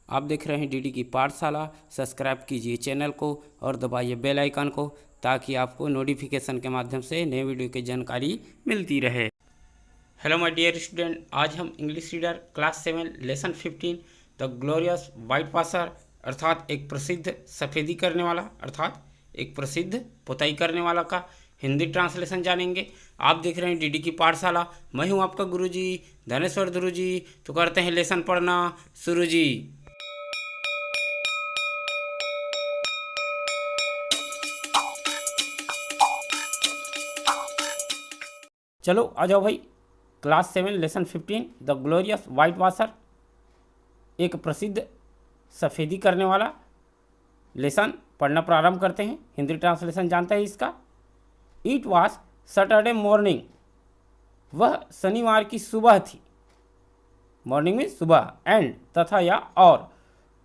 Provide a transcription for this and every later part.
आप देख रहे हैं डीडी की पाठशाला। सब्सक्राइब कीजिए चैनल को और दबाइए बेल आइकन को ताकि आपको नोटिफिकेशन के माध्यम से नए वीडियो की जानकारी मिलती रहे। हेलो माय डियर स्टूडेंट, आज हम English reader class 7 lesson 15 the glorious white washer अर्थात एक प्रसिद्ध सफ़ेदी करने वाला अर्थात एक प्रसिद्ध पुताई करने वाला का हिंदी ट्रांसलेशन जानेंगे। आप देख रहे हैं डीडी की पाठशाला। मैं हूं आपका गुरुजी धनेश्वर ध्रुव जी। तो करते हैं लेसन पढ़ना शुरू जी। चलो आ जाओ भाई। Class 7 lesson 15 the glorious white washer एक प्रसिद्ध सफ़ेदी करने वाला लेसन पढ़ना प्रारंभ करते हैं। हिंदी ट्रांसलेशन जानते हैं इसका। इट वॉज सैटरडे मॉर्निंग, वह शनिवार की सुबह थी। मॉर्निंग मीन्स सुबह, एंड तथा या और,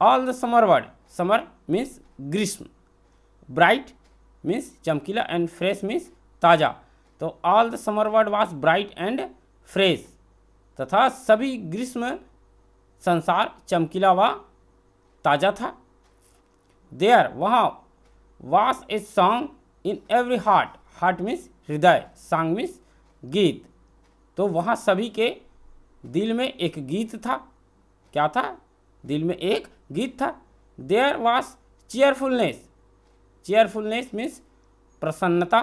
all the summer word, summer means ग्रीष्म, ब्राइट मीन्स चमकीला एंड फ्रेश मीन्स ताज़ा। तो all the summer word was bright and fresh, तथा सभी ग्रीष्म संसार चमकीला व ताज़ा था। देयर वहाँ, was a song in every heart, heart means हृदय, सॉन्ग मीन्स गीत। तो वहाँ सभी के दिल में एक गीत था। क्या था? दिल में एक गीत था। There was cheerfulness, cheerfulness means प्रसन्नता,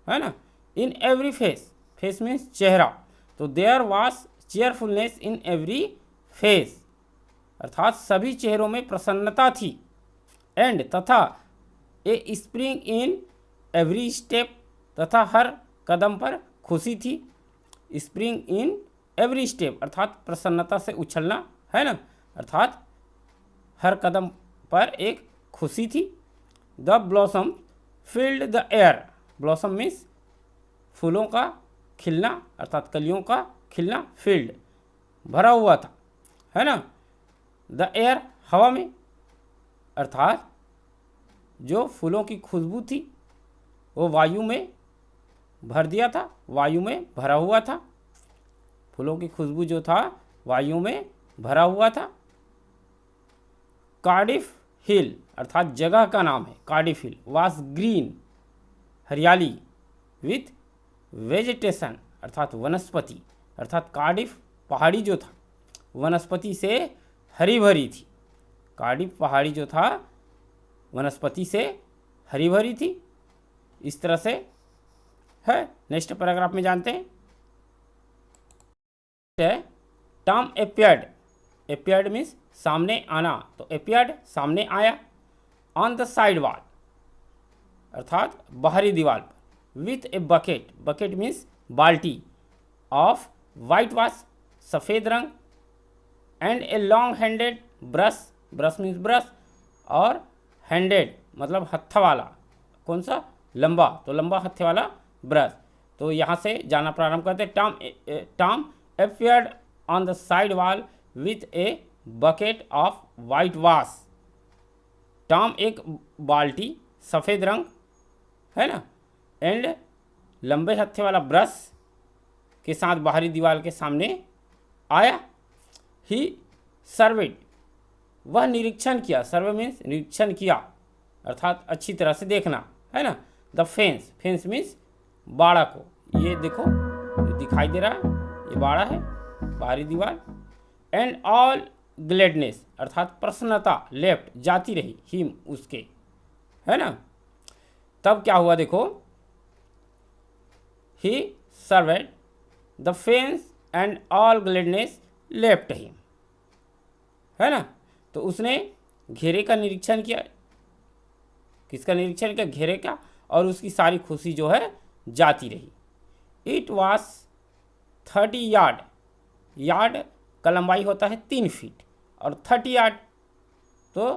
है ना। In every face, face means चेहरा। तो there was cheerfulness in every face, अर्थात सभी चेहरों में प्रसन्नता थी। एंड तथा a spring in every step, तथा हर कदम पर खुशी थी। स्प्रिंग इन एवरी स्टेप अर्थात प्रसन्नता से उछलना, है ना, अर्थात हर कदम पर एक खुशी थी। The blossom filled the air, blossom means फूलों का खिलना अर्थात कलियों का खिलना, फील्ड भरा हुआ था, है ना। द एयर हवा में, अर्थात जो फूलों की खुशबू थी वो वायु में भर दिया था, वायु में भरा हुआ था। फूलों की खुशबू जो था वायु में भरा हुआ था। कार्डिफ हिल अर्थात जगह का नाम है कार्डिफ हिल, वाज ग्रीन हरियाली, विथ वेजिटेशन अर्थात वनस्पति, अर्थात कार्डिफ पहाड़ी जो था वनस्पति से हरी भरी थी। कार्डिफ पहाड़ी जो था वनस्पति से हरी भरी थी। इस तरह से है। नेक्स्ट पैराग्राफ में जानते हैं। टॉम एपियर्ड, एपियर्ड मीन्स सामने आना, तो एपियर्ड सामने आया। ऑन द साइड वॉल अर्थात बाहरी दीवार पर। With a bucket, bucket means बाल्टी, ऑफ वाइट वॉश सफ़ेद रंग। And a long handed brush, brush means brush, और हैंडेड मतलब हत्था वाला, कौन सा? लंबा, तो लंबा हत्थे वाला ब्रश। तो यहाँ से जाना प्रारंभ करते हैं। Tom appeared on the side wall with a bucket of white wash। Tom एक बाल्टी सफ़ेद रंग, है ना, एंड लंबे हत्थे वाला ब्रश के साथ बाहरी दीवार के सामने आया। ही सर्वेड, वह निरीक्षण किया, सर्वे मीन्स निरीक्षण किया अर्थात अच्छी तरह से देखना, है ना। द फेंस, फेंस मीन्स बाड़ा को, ये देखो ये दिखाई दे रहा है, ये बाड़ा है बाहरी दीवार। एंड ऑल ग्लेडनेस अर्थात प्रसन्नता लेफ्ट जाती रही, हिम उसके, है ना। तब क्या हुआ देखो। He served the fence and all gladness left him, है ना। तो उसने घेरे का निरीक्षण किया। किसका निरीक्षण किया? घेरे का। और उसकी सारी खुशी जो है जाती रही। इट वॉज 30 यार्ड, यार्ड का लंबाई होता है 3 फीट, और 30 यार्ड तो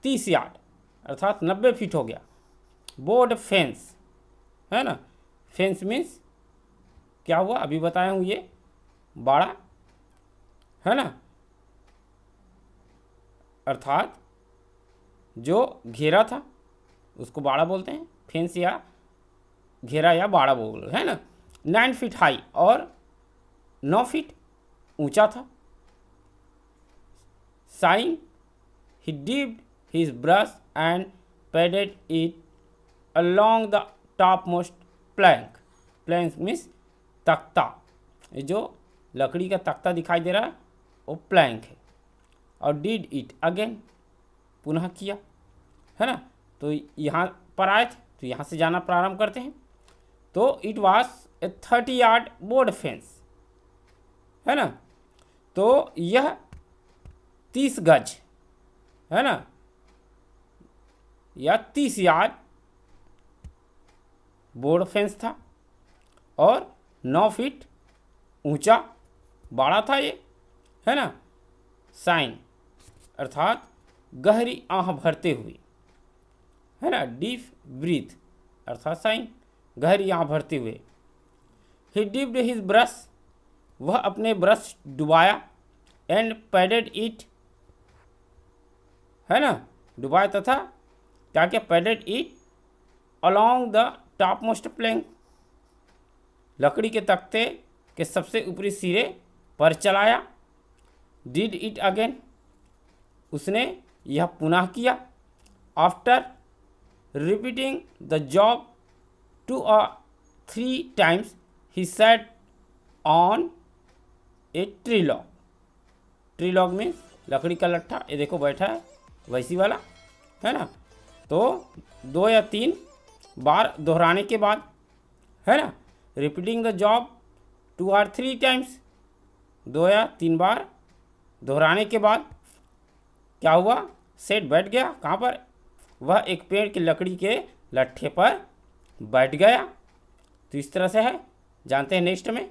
30 यार्ड अर्थात 90 फीट हो गया। बोर्ड फेंस, है ना, फेंस मीन्स क्या हुआ अभी बताया हूँ, ये बाड़ा, है ना, अर्थात जो घेरा था उसको बाड़ा बोलते हैं। फेंस या घेरा या बाड़ा बोल, है ना। 9 फीट हाई और 9 फीट ऊंचा था। sighing, he dipped his brush and patted it along the topmost plank. Plank means तख्ता, ये जो लकड़ी का तख्ता दिखाई दे रहा है वो प्लैंक है। और डिड इट अगेन, पुनः किया, है ना। तो यहाँ पर आए थे तो यहाँ से जाना प्रारंभ करते हैं। तो it was a 30 yard board fence, है ना। तो यह 30 गज, है ना, या 30 यार्ड बोर्ड फेंस था और 9 फीट ऊंचा बाड़ा था ये, है ना। साइन अर्थात गहरी आह भरते हुए, है ना। डीप ब्रीथ अर्थात साइन गहरी आह भरते हुए। ही डिप्ड हिज ब्रश, वह अपने ब्रश डुबाया। एंड पैडेड इट, है ना, डुबाया तथा क्या क्या, padded it along the topmost plank, लकड़ी के तख्ते के सबसे ऊपरी सिरे पर चलाया। डिड इट अगेन, उसने यह पुनः किया। After repeating the job 2 or 3 times he sat on a tree log. Tree log means लकड़ी का लट्ठा, ये देखो बैठा है वैसी वाला, है ना। तो 2 या 3 बार दोहराने के बाद, है ना, repeating the job 2 or 3 times, 2 या 3 बार दोहराने के बाद क्या हुआ, सेट बैठ गया। कहाँ पर, वह एक पेड़ की लकड़ी के लट्ठे पर बैठ गया। तो इस तरह से है, जानते हैं नेक्स्ट में।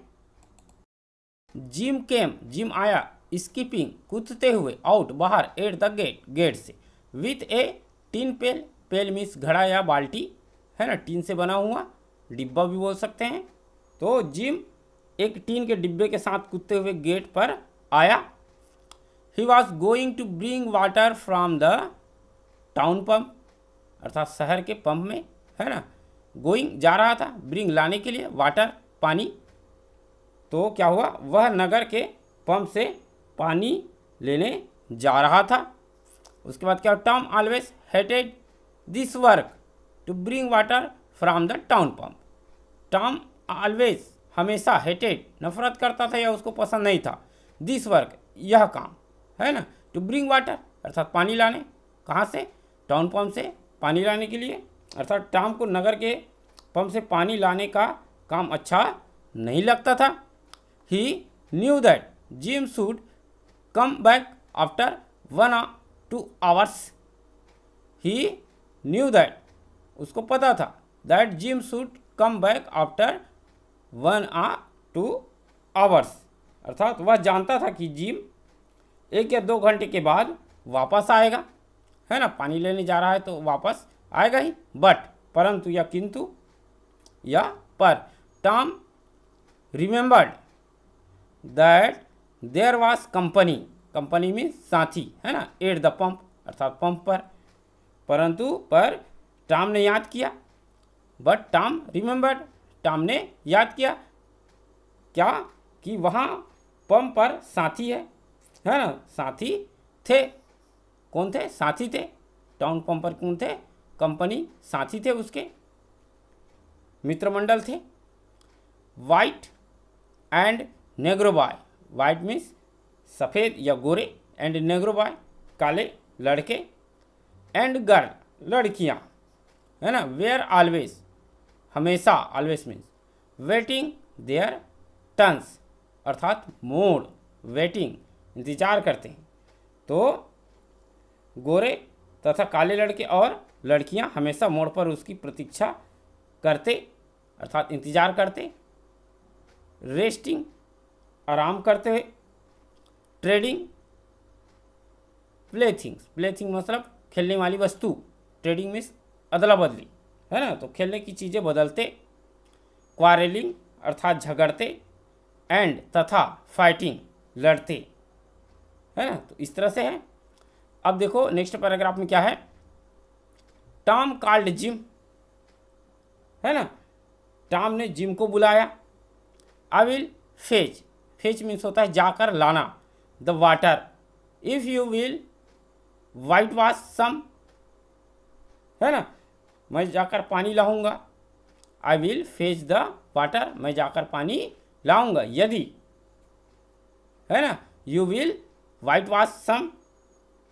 जिम केम, जिम आया, स्कीपिंग कूदते हुए, आउट बाहर, एट द गेट, गेट से, with a tin pail, pail means घड़ा या बाल्टी, है ना, टीन से बना हुआ, डिब्बा भी बोल सकते हैं। तो जिम एक टीन के डिब्बे के साथ कूदते हुए गेट पर आया। He was going to bring water from the town pump, अर्थात शहर के पंप में, है ना। गोइंग जा रहा था, ब्रिंग लाने के लिए, वाटर पानी। तो क्या हुआ, वह नगर के पंप से पानी लेने जा रहा था। उसके बाद क्या, Tom always hated this work to bring water from the town pump. Tom always हमेशा, हेटेड नफरत करता था या उसको पसंद नहीं था, दिस वर्क यह काम, है ना, टू ब्रिंग वाटर अर्थात पानी लाने, कहाँ से, टाउन पंप से पानी लाने के लिए। अर्थात टॉम को नगर के पंप से पानी लाने का काम अच्छा नहीं लगता था। He knew that Jim should come back after 1 or 2 hours। He knew that, उसको पता था, that Jim should come back after 1 or 2 hours, अर्थात वह जानता था कि जिम 1 या 2 घंटे के बाद वापस आएगा, है ना। पानी लेने जा रहा है तो वापस आएगा ही। बट, परंतु या किंतु या पर, Tom remembered that there was company, company में साथी, है ना, एट द पंप अर्थात पंप पर। परंतु पर टॉम ने याद किया, बट टॉम रिमेंबर्ड, टॉम ने याद किया क्या, कि वहाँ पंप पर साथी है ना, साथी थे। कौन थे, साथी थे। टाउन पंप पर कौन थे, कंपनी, साथी थे उसके, मित्रमंडल थे। White and Negro boy, white means सफ़ेद या गोरे, एंड नेग्रो बॉय काले लड़के, एंड गर्ल लड़कियां, है ना, वेयर ऑलवेज हमेशा, always means waiting their turns अर्थात मोड़, वेटिंग इंतजार करते हैं। तो गोरे तथा काले लड़के और लड़कियां हमेशा मोड़ पर उसकी प्रतीक्षा करते अर्थात इंतजार करते। रेस्टिंग आराम करते हुए। ट्रेडिंग प्लेथिंग्स, प्लेथिंग मतलब खेलने वाली वस्तु, ट्रेडिंग मीन्स अदला बदली, है ना, तो खेलने की चीज़ें बदलते। क्वारेलिंग अर्थात झगड़ते, एंड तथा फाइटिंग लड़ते, है ना। तो इस तरह से है। अब देखो नेक्स्ट पैराग्राफ में क्या है। टॉम कॉल्ड जिम, है ना, टॉम ने जिम को बुलाया। I will fetch, fetch means होता है जाकर लाना, the water if you will whitewash some, है ना, मैं जाकर पानी लाऊंगा। I will fetch the water, मैं जाकर पानी लाऊंगा। यदि, है ना, you will whitewash some,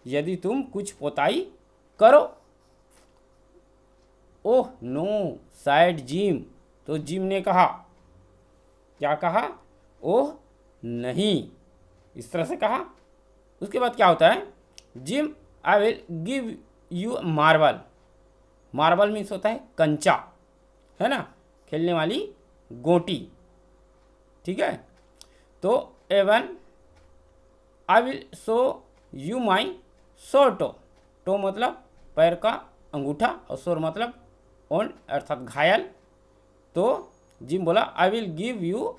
यदि तुम कुछ पोताई करो। ओह नो साइड जिम, तो जिम ने कहा, क्या कहा, ओह नहीं, इस तरह से कहा। उसके बाद क्या होता है, gym I will give you marble, marble means होता है कंचा, है ना, खेलने वाली गोटी, ठीक है। तो even I will show you my sore toe, to मतलब पैर का अंगूठा और शोर मतलब ओन अर्थात घायल। तो जिम बोला I will give you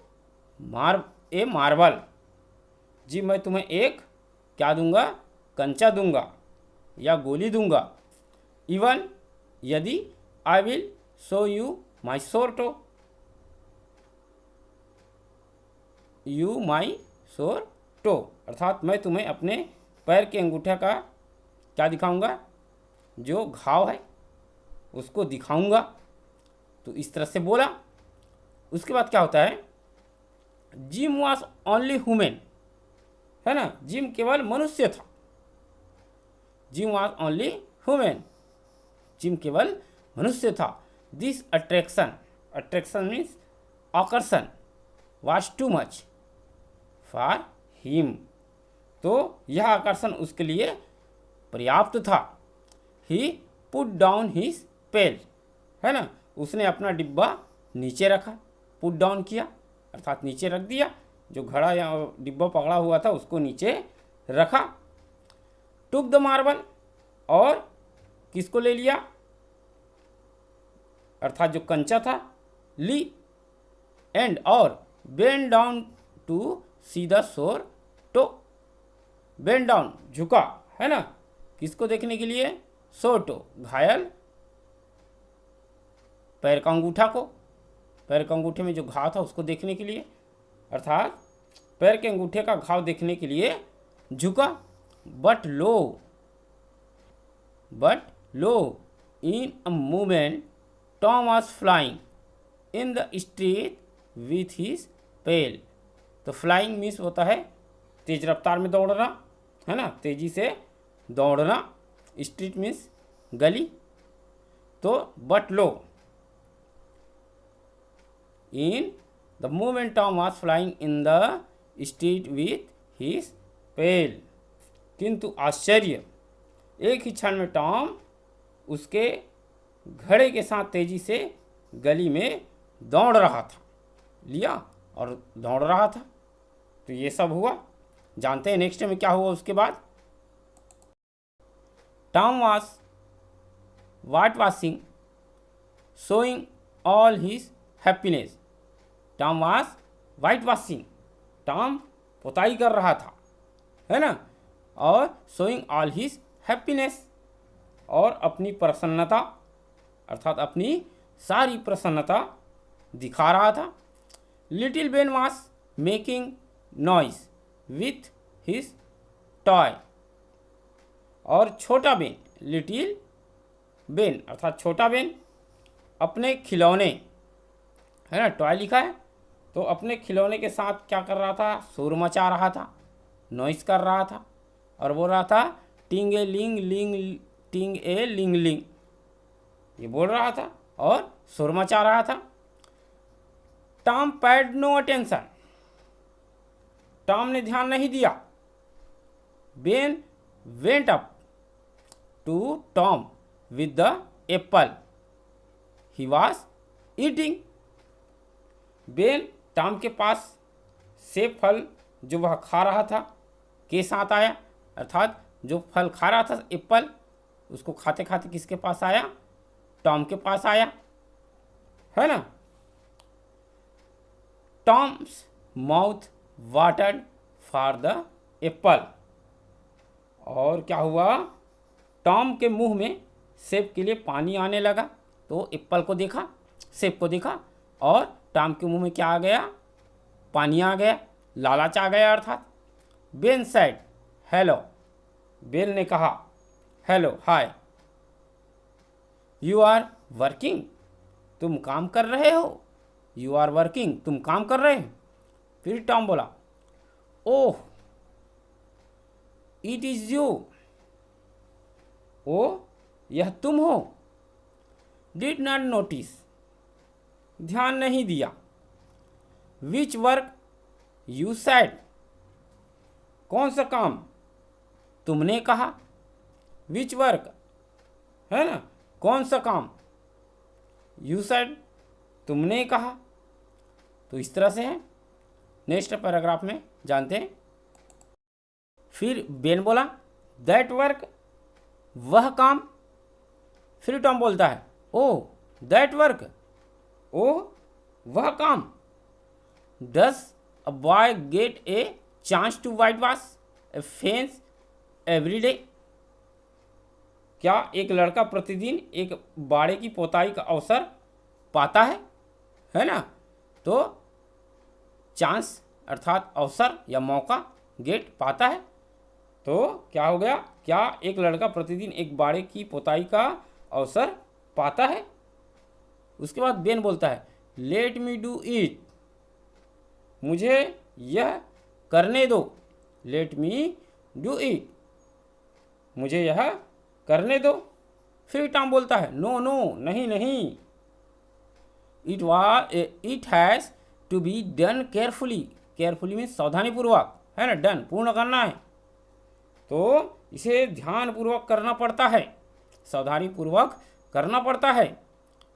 a marble, जी मैं तुम्हें एक क्या दूंगा, कंचा दूंगा या गोली दूंगा। इवन यदि आई will show you my sore to, you my sore to अर्थात मैं तुम्हें अपने पैर के अंगूठे का क्या दिखाऊंगा, जो घाव है उसको दिखाऊंगा। तो इस तरह से बोला। उसके बाद क्या होता है, जिम वॉज ओनली ह्यूमन, है ना, जिम केवल मनुष्य था। Gym was only human, gym केवल मनुष्य था। दिस अट्रैक्शन, अट्रैक्शन मीन्स आकर्षण, was too much for him, तो यह आकर्षण उसके लिए पर्याप्त था। ही पुट डाउन हिज पेल, है ना, उसने अपना डिब्बा नीचे रखा, पुट डाउन किया अर्थात नीचे रख दिया, जो घड़ा या डिब्बा पकड़ा हुआ था उसको नीचे रखा। टुक द मार्बल, और किसको ले लिया, अर्थात जो कंचा था, ली, एंड और bend down to see the sore toe, bend down झुका, है ना, किसको देखने के लिए, शोर टो घायल पैर का अंगूठा को, पैर के अंगूठे में जो घाव था उसको देखने के लिए, अर्थात पैर के अंगूठे का घाव देखने के लिए झुका। But lo in a moment Tom was flying in the street with his pail, तो फ्लाइंग मीन्स होता है तेज रफ्तार में दौड़ना, है ना, तेजी से दौड़ना, स्ट्रीट मीन्स गली। तो but lo in the moment Tom was flying in the street with his pail, किंतु आश्चर्य, एक ही क्षण में टॉम उसके घड़े के साथ तेजी से गली में दौड़ रहा था, लिया और दौड़ रहा था। तो ये सब हुआ। जानते हैं नेक्स्ट में क्या हुआ उसके बाद। Tom was white washing showing all his happiness, Tom was white washing, Tom पोताई कर रहा था, है ना, और शोइंग ऑल हिज हैप्पीनेस, और अपनी प्रसन्नता अर्थात अपनी सारी प्रसन्नता दिखा रहा था। Little Ben was making noise with his toy, और छोटा बेन, लिटिल बेन अर्थात छोटा बेन अपने खिलौने, है ना, टॉय लिखा है, तो अपने खिलौने के साथ क्या कर रहा था, शोर मचा रहा था, नॉइस कर रहा था, और बोल रहा था टिंग ए लिंग लिंग टिंग ए लिंग लिंग, ये बोल रहा था और शोर मचा रहा था। Tom paid no attention, Tom ने ध्यान नहीं दिया। Ben went up to Tom with the apple he was eating, Ben Tom के पास सेब फल जो वह खा रहा था के साथ आया, अर्थात जो फल खा रहा था एप्पल, उसको खाते खाते किसके पास आया, टॉम के पास आया, है ना। Tom's mouth watered for the Apple, और क्या हुआ, टॉम के मुंह में सेब के लिए पानी आने लगा। तो एप्पल को देखा, सेब को देखा, और टॉम के मुंह में क्या आ गया, पानी आ गया, लालच आ गया अर्थात। बेन सेड हेलो बेन ने कहा, hello hi, you are working, तुम काम कर रहे हो, यू आर वर्किंग, तुम काम कर रहे हो। फिर टॉम बोला, ओह इट इज़ यू, ओ यह तुम हो। डिड नॉट नोटिस, ध्यान नहीं दिया। विच वर्क यू सैड, कौन सा काम तुमने कहा। विच वर्क है ना, कौन सा काम। यू सैड, तुमने कहा। तो इस तरह से है। नेक्स्ट पैराग्राफ में जानते हैं। फिर बेन बोला, दैट वर्क, वह काम। फिर टॉम बोलता है, ओह दैट वर्क, ओह वह काम। Does a boy get a chance to whitewash a fence every day, क्या एक लड़का प्रतिदिन एक बाड़े की पोताई का अवसर पाता है ना। तो चांस अर्थात अवसर या मौका, गेट पाता है। तो क्या हो गया, क्या एक लड़का प्रतिदिन एक बाड़े की पोताई का अवसर पाता है। उसके बाद बेन बोलता है, लेट मी डू इट, मुझे यह करने दो। लेट मी डू इट, मुझे यह करने दो। फिर टॉम बोलता है, नो नो, नहीं नहीं, it has to be done carefully. Carefully में सावधानीपूर्वक, है ना, डन पूर्ण करना है, तो इसे ध्यानपूर्वक करना पड़ता है, सावधानीपूर्वक करना पड़ता है।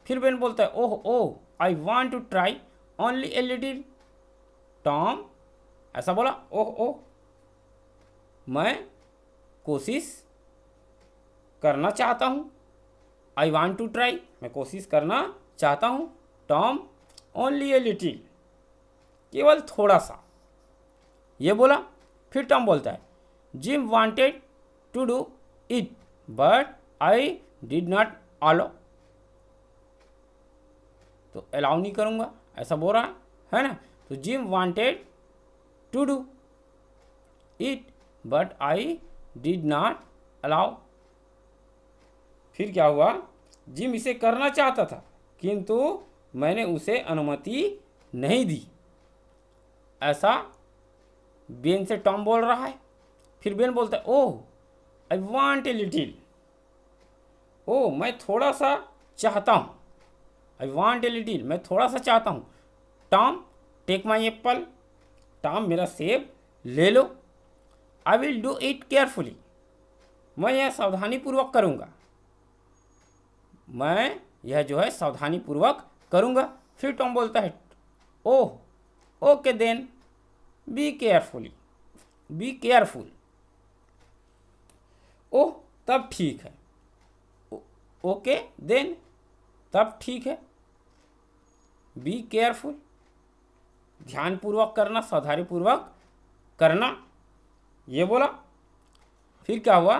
फिर बेन बोलता है, oh oh I want to try only a little. Tom ऐसा बोला, ओह ओह मैं कोशिश करना चाहता हूँ। आई वॉन्ट टू ट्राई, मैं कोशिश करना चाहता हूँ। टॉम ओनली ए लिटिल, केवल थोड़ा सा, ये बोला। फिर टॉम बोलता है, Jim wanted to do it but I did not allow. तो अलाउ नहीं करूँगा ऐसा बोल रहा है ना। तो Jim wanted to do it but I did not allow. फिर क्या हुआ, जिम इसे करना चाहता था किंतु मैंने उसे अनुमति नहीं दी, ऐसा बेन से टॉम बोल रहा है। फिर बेन बोलता है, ओह आई वांट ए लिटिल, ओह मैं थोड़ा सा चाहता हूँ। आई वांट ए लिटिल, मैं थोड़ा सा चाहता हूँ। Tom take my apple, Tom मेरा सेब ले लो। I will do it carefully, मैं यह सावधानीपूर्वक करूँगा, मैं यह जो है सावधानीपूर्वक करूँगा। फिर टॉम बोलता है, oh okay then be carefully, be careful. ओह तब ठीक है, ओके देन तब ठीक है, बी केयरफुल ध्यानपूर्वक करना, सावधानीपूर्वक करना, ये बोला। फिर क्या हुआ,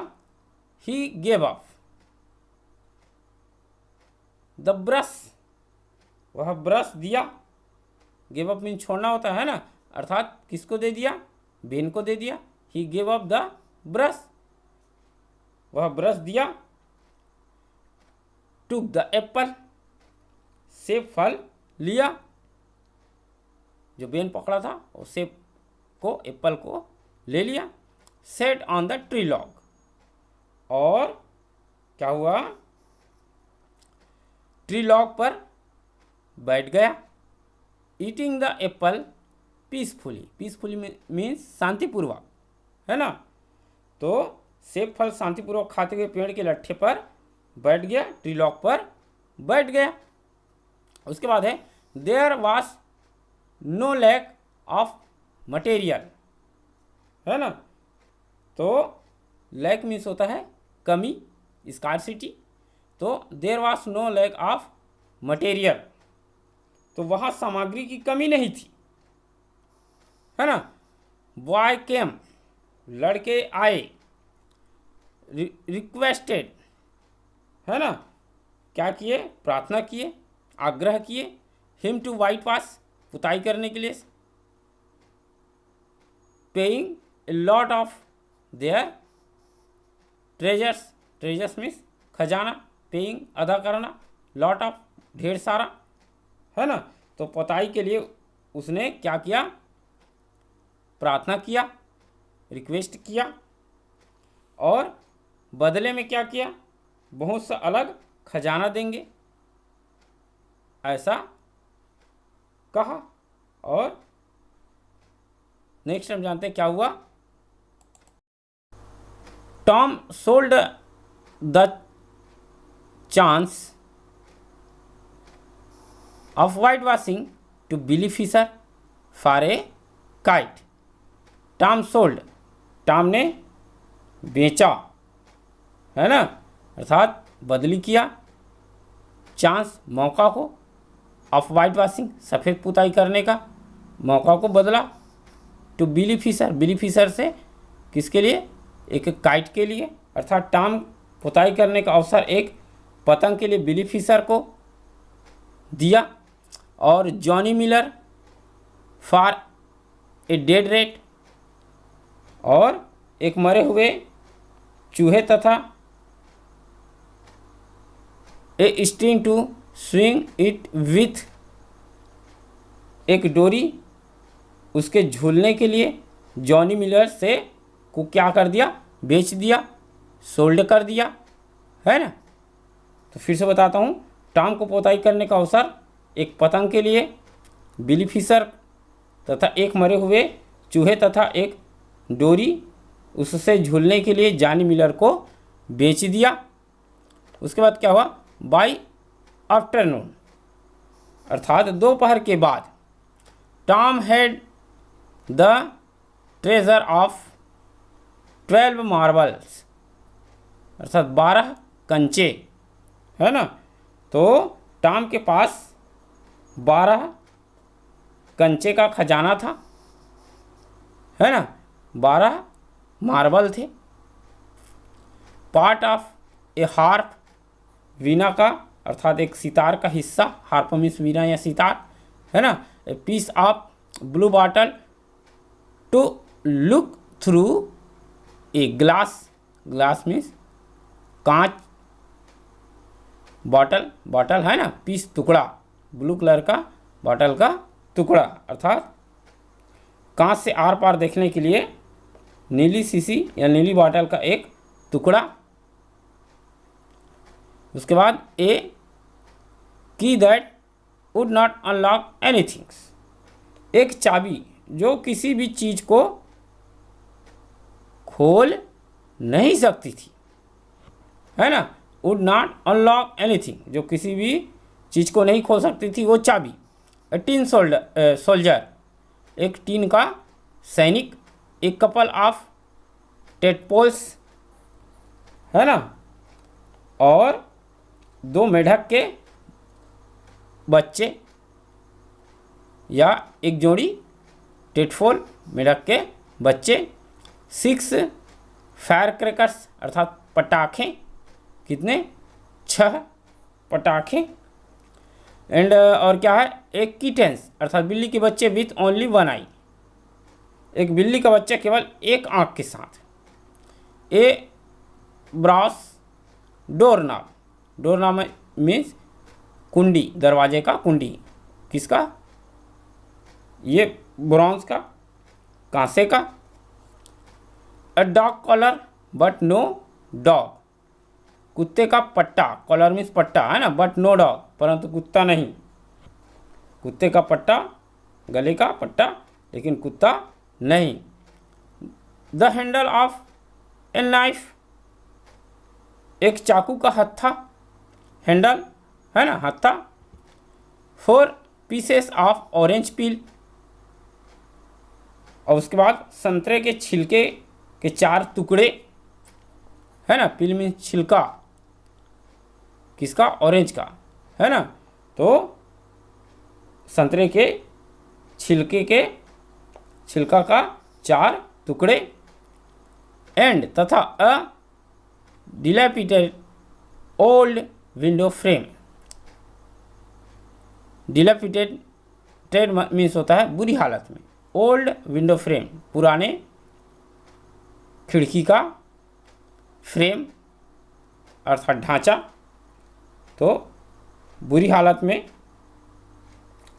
he gave up the brush, वह ब्रश दिया। गिव अप मीन छोड़ना होता है ना, अर्थात किसको दे दिया, बेन को दे दिया। ही गिव अप द ब्रश, वह ब्रश दिया। टुक द एप्पल, सेब फल लिया। जो बेन पकड़ा था वो सेब को, एप्पल को ले लिया। Set on the tree log, और क्या हुआ, ट्री लॉग पर बैठ गया। Eating the Apple peacefully, peacefully means शांतिपूर्वक, है ना। तो सेब फल शांतिपूर्वक खाते हुए पेड़ के लट्ठे पर बैठ गया, ट्री लॉग पर बैठ गया। उसके बाद है, there was no lack of material, है ना। तो लैक मीन्स होता है कमी, स्कार्सिटी। तो there was no lack of material, तो वहाँ सामग्री की कमी नहीं थी, है ना। बॉय केम, लड़के आए। रिक्वेस्टेड, है ना, क्या किए, प्रार्थना किए, आग्रह किए। हिम टू वाइट वॉश, पुताई करने के लिए। Paying a lot of their treasures, treasures means खजाना, पेइंग अदा करना, लॉट ऑफ ढेर सारा, है ना। तो पोताई के लिए उसने क्या किया, प्रार्थना किया, रिक्वेस्ट किया, और बदले में क्या किया, बहुत सा अलग खजाना देंगे, ऐसा कहा। और नेक्स्ट हम जानते हैं क्या हुआ। Tom sold the chance of white washing to Billy Fisher for a kite. Tom sold, Tom ने बेचा, है ना, अर्थात बदली किया, चांस मौका को, ऑफ वाइट वॉशिंग सफ़ेद पुताई करने का मौका को बदला, to Billy Fisher, Billy Fisher से किसके लिए, एक काइट के लिए, अर्थात टॉम पुताई करने का अवसर एक पतंग के लिए बिली फिशर को दिया, और Johnny Miller for a dead rat, और एक मरे हुए चूहे तथा a string to swing it with, एक डोरी उसके झूलने के लिए जॉनी मिलर से को क्या कर दिया, बेच दिया, सोल्ड कर दिया, है ना। तो फिर से बताता हूँ, टॉम को पोताई करने का अवसर एक पतंग के लिए बिली फिशर तथा एक मरे हुए चूहे तथा एक डोरी उससे झूलने के लिए जॉनी मिलर को बेच दिया। उसके बाद क्या हुआ, बाय आफ्टरनून अर्थात दोपहर के बाद, Tom had the treasure of 12 marbles अर्थात 12 कंचे, है ना। तो टॉम के पास 12 कंचे का खजाना था, है ना, 12 मार्बल थे। पार्ट ऑफ ए हार्प, वीणा का अर्थात एक सितार का हिस्सा, हार्प मीन्स वीणा या सितार, है ना। A piece of blue bottle to look through a glass, glass means कांच, बॉटल, बॉटल है ना, पीस टुकड़ा, ब्लू कलर का बॉटल का टुकड़ा अर्थात कांच से आर पार देखने के लिए नीली शीशी या नीली बॉटल का एक टुकड़ा। उसके बाद ए की that would not unlock anything, एक चाबी जो किसी भी चीज़ को खोल नहीं सकती थी, है ना, वुड नॉट अनलॉक एनीथिंग, जो किसी भी चीज़ को नहीं खोल सकती थी वो चाबी। ए टीन सोल्जर, एक टीन का सैनिक, एक कपल ऑफ टेडपोल्स, है ना, और 2 मेढक के बच्चे या एक जोड़ी टेटफोल मेढक के बच्चे। 6 फायर क्रैकर्स अर्थात पटाखे, कितने, 6 पटाखे। एंड और क्या है, एक किटेंस अर्थात बिल्ली के बच्चे विथ ओनली 1 आई, एक बिल्ली का बच्चा केवल एक आँख के साथ। ए ब्रास डोरनॉब, डोरनॉब मीन्स कुंडी, दरवाजे का कुंडी, किसका, ये ब्रॉन्ज का, कांसे का। A dog collar but no dog, कुत्ते का पट्टा, कॉलर मीन्स पट्टा, है ना, बट नो डॉग परंतु कुत्ता नहीं, कुत्ते का पट्टा, गले का पट्टा लेकिन कुत्ता नहीं। The handle of a knife, एक चाकू का हत्था, हैंडल है ना, हत्था। 4 पीसेस ऑफ ऑरेंज पील, और उसके बाद संतरे के छिलके के 4 टुकड़े, है ना, पील मीन्स छिलका, किसका, ऑरेंज का, है ना। तो संतरे के छिलके के छिलका का 4 टुकड़े। एंड तथा अ dilapidated old window frame, dilapidated means होता है बुरी हालत में, ओल्ड विंडो फ्रेम पुराने खिड़की का फ्रेम अर्थात ढांचा, तो बुरी हालत में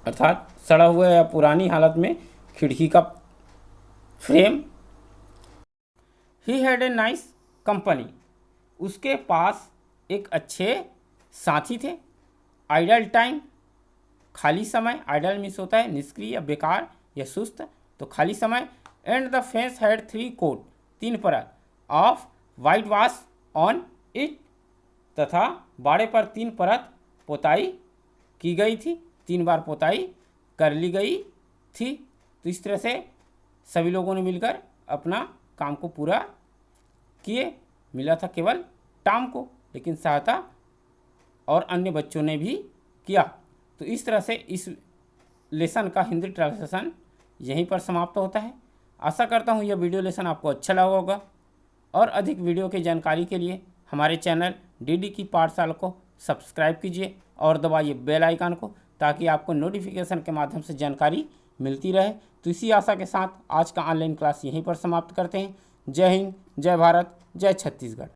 अर्थात सड़ा हुआ या पुरानी हालत में खिड़की का frame. He had a nice company, उसके पास एक अच्छे साथी थे। आइडल टाइम, खाली समय, आइडल मीन्स होता है निष्क्रिय, बेकार या सुस्त, तो खाली समय। And the fence had 3 coat, 3 परत of white wash on it, तथा बाड़े पर 3 परत पोताई की गई थी, 3 बार पोताई कर ली गई थी। तो इस तरह से सभी लोगों ने मिलकर अपना काम को पूरा किए। मिला था केवल टॉम को, लेकिन सहायता और अन्य बच्चों ने भी किया। तो इस तरह से इस लेसन का हिंदी ट्रांसलेशन यहीं पर समाप्त होता है। आशा करता हूँ यह वीडियो लेसन आपको अच्छा लगा होगा, और अधिक वीडियो की जानकारी के लिए हमारे चैनल डीडी की पाठशाला को सब्सक्राइब कीजिए और दबाइए बेल आइकन को, ताकि आपको नोटिफिकेशन के माध्यम से जानकारी मिलती रहे। तो इसी आशा के साथ आज का ऑनलाइन क्लास यहीं पर समाप्त करते हैं। जय हिंद, जय भारत, जय छत्तीसगढ़।